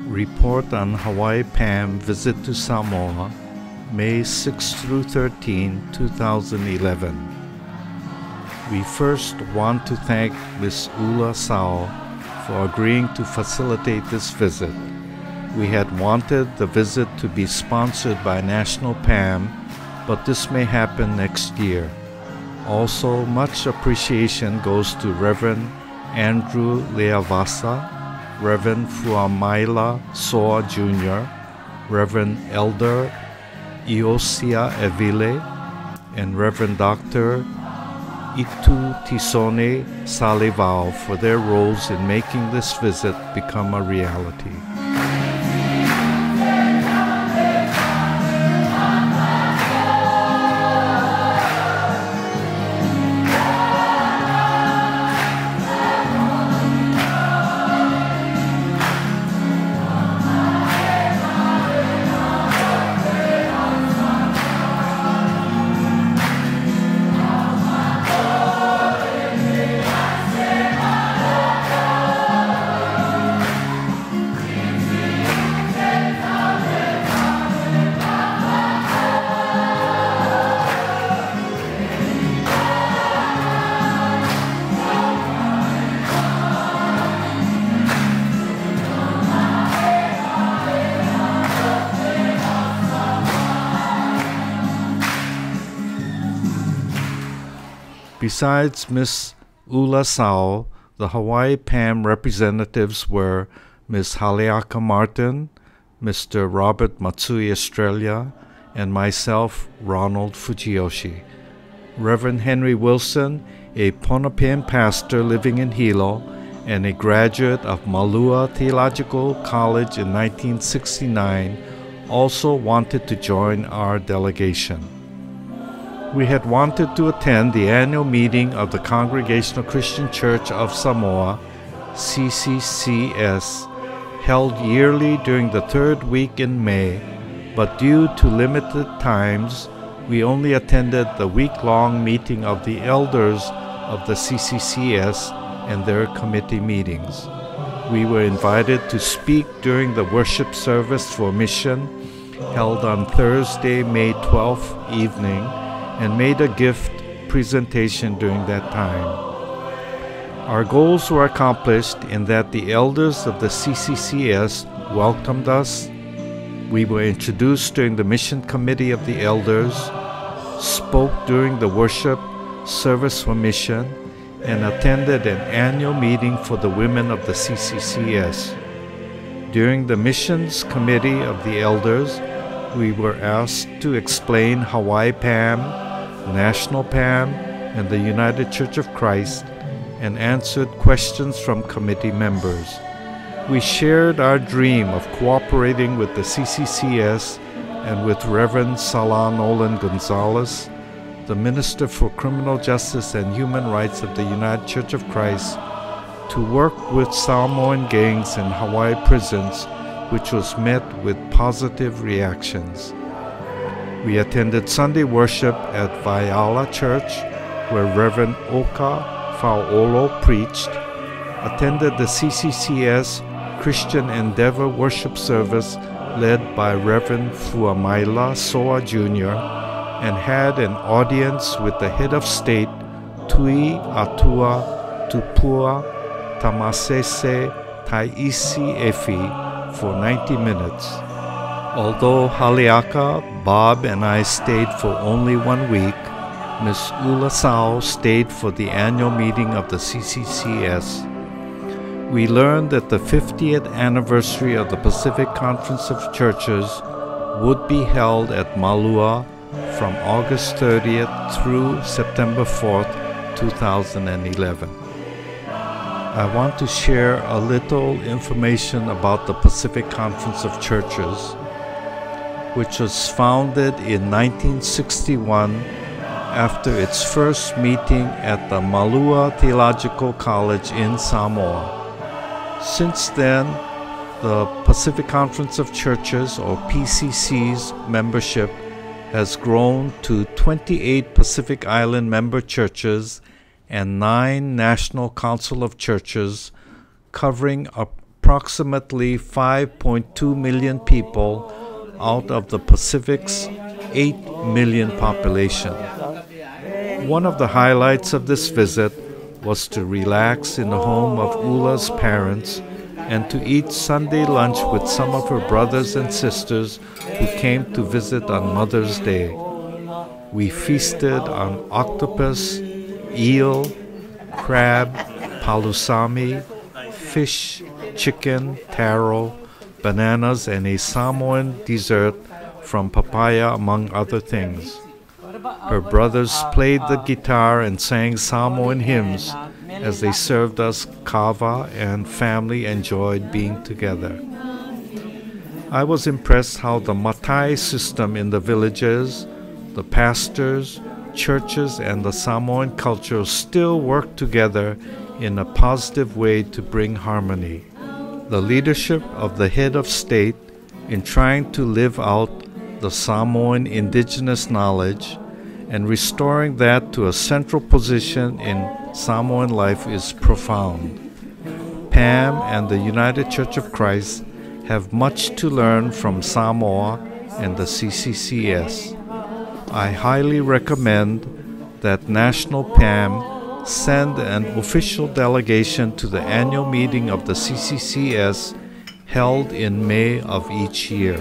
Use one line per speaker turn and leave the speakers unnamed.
Report on HPAAM Visit to Samoa, May 6 through 13, 2011. We first want to thank Ms. Ula Sao for agreeing to facilitate this visit. We had wanted the visit to be sponsored by National PAM, but this may happen next year. Also, much appreciation goes to Reverend Andrew Leavasa, Reverend Fuamaila Soa Jr., Reverend Elder Iosia Evile, and Reverend Dr. Itu Tisone Salivao for their roles in making this visit become a reality. Besides Ms. Ula Sao, the Hawaii PAM representatives were Ms. Haleaka Martin, Mr. Robert Matsui Estrella, and myself, Ronald Fujiyoshi. Reverend Henry Wilson, a Pohnpeian pastor living in Hilo and a graduate of Malua Theological College in 1969, also wanted to join our delegation. We had wanted to attend the annual meeting of the Congregational Christian Church of Samoa, CCCS, held yearly during the third week in May, but due to limited times, we only attended the week-long meeting of the elders of the CCCS and their committee meetings. We were invited to speak during the worship service for mission held on Thursday, May 12th evening, and made a gift presentation during that time. Our goals were accomplished in that the elders of the CCCS welcomed us. We were introduced during the mission committee of the elders, spoke during the worship service for mission, and attended an annual meeting for the women of the CCCS. During the missions committee of the elders, we were asked to explain Hawaii PAM, National PAM, and the United Church of Christ, and answered questions from committee members. We shared our dream of cooperating with the CCCS and with Reverend Salah Nolan Gonzalez, the Minister for Criminal Justice and Human Rights of the United Church of Christ, to work with Samoan gangs in Hawaii prisons, which was met with positive reactions. We attended Sunday worship at Vaiala Church, where Reverend Oka Fauolo preached, attended the CCCS Christian Endeavor worship service led by Reverend Fuamaila Soa Jr., and had an audience with the head of state, Tui Atua Tupua Tamasese Taisi Efi, for 90 minutes. Although Haleaka, Bob, and I stayed for only 1 week, Ms. Ula Sao stayed for the annual meeting of the CCCS. We learned that the 50th anniversary of the Pacific Conference of Churches would be held at Malua from August 30th through September 4th, 2011. I want to share a little information about the Pacific Conference of Churches, which was founded in 1961 after its first meeting at the Malua Theological College in Samoa. Since then, the Pacific Conference of Churches, or PCC's, membership has grown to 28 Pacific Island member churches and 9 National Council of Churches, covering approximately 5.2 million people out of the Pacific's 8 million population. One of the highlights of this visit was to relax in the home of Ula's parents and to eat Sunday lunch with some of her brothers and sisters who came to visit on Mother's Day. We feasted on octopus, eel, crab, palusami, fish, chicken, taro, bananas, and a Samoan dessert from papaya, among other things. Her brothers played the guitar and sang Samoan hymns as they served us kava, and family enjoyed being together. I was impressed how the matai system in the villages, the pastors, churches, and the Samoan culture still work together in a positive way to bring harmony. The leadership of the head of state in trying to live out the Samoan indigenous knowledge and restoring that to a central position in Samoan life is profound. PAAM and the United Church of Christ have much to learn from Samoa and the CCCS. I highly recommend that National PAAM send an official delegation to the annual meeting of the CCCS held in May of each year.